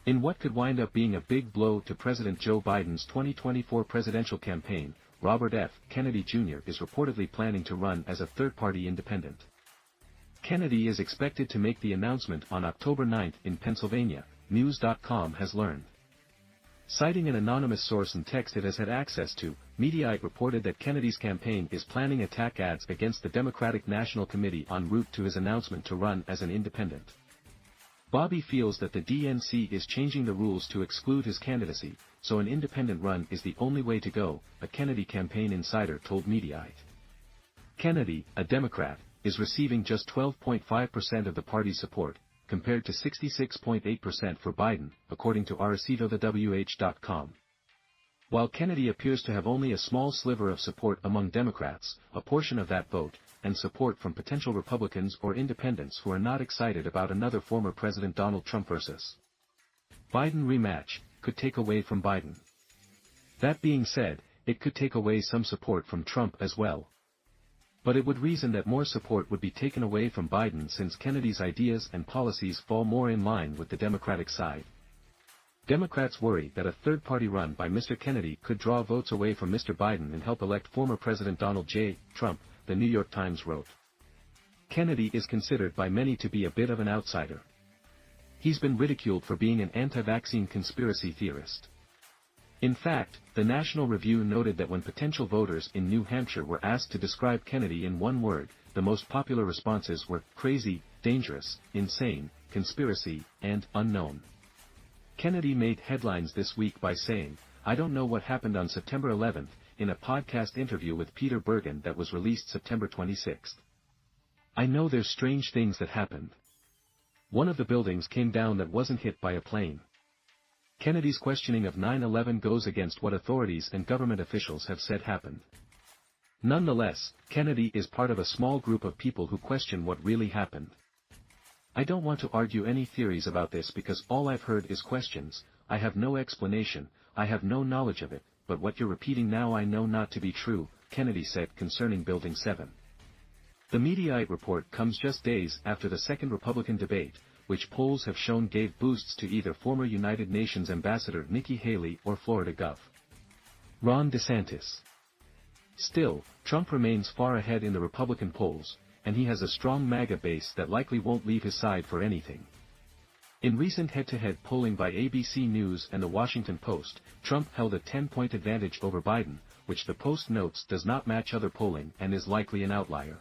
In what could wind up being a big blow to President Joe Biden's 2024 presidential campaign, Robert F. Kennedy Jr. is reportedly planning to run as a third-party independent. Kennedy is expected to make the announcement on October 9 in Pennsylvania, News.com has learned. Citing an anonymous source and text it has had access to, Mediaite reported that Kennedy's campaign is planning attack ads against the Democratic National Committee en route to his announcement to run as an independent. Bobby feels that the DNC is changing the rules to exclude his candidacy, so an independent run is the only way to go, a Kennedy campaign insider told Mediaite. Kennedy, a Democrat, is receiving just 12.5% of the party's support, compared to 66.8% for Biden, according to arecidothewh.com. While Kennedy appears to have only a small sliver of support among Democrats, a portion of that vote, and support from potential Republicans or independents who are not excited about another former President Donald Trump versus Biden rematch, could take away from Biden. That being said, it could take away some support from Trump as well. But it would reason that more support would be taken away from Biden since Kennedy's ideas and policies fall more in line with the Democratic side. Democrats worry that a third-party run by Mr. Kennedy could draw votes away from Mr. Biden and help elect former President Donald J. Trump, the New York Times wrote. Kennedy is considered by many to be a bit of an outsider. He's been ridiculed for being an anti-vaccine conspiracy theorist. In fact, the National Review noted that when potential voters in New Hampshire were asked to describe Kennedy in one word, the most popular responses were crazy, dangerous, insane, conspiracy, and unknown. Kennedy made headlines this week by saying, "I don't know what happened on September 11th, in a podcast interview with Peter Bergen that was released September 26th. I know there's strange things that happened. One of the buildings came down that wasn't hit by a plane." Kennedy's questioning of 9/11 goes against what authorities and government officials have said happened. Nonetheless, Kennedy is part of a small group of people who question what really happened. "I don't want to argue any theories about this because all I've heard is questions, I have no explanation, I have no knowledge of it, but what you're repeating now I know not to be true," Kennedy said concerning Building 7. The Mediaite report comes just days after the second Republican debate, which polls have shown gave boosts to either former United Nations Ambassador Nikki Haley or Florida Gov. Ron DeSantis. Still, Trump remains far ahead in the Republican polls, and he has a strong MAGA base that likely won't leave his side for anything. In recent head-to-head polling by ABC News and The Washington Post, Trump held a 10-point advantage over Biden, which the Post notes does not match other polling and is likely an outlier.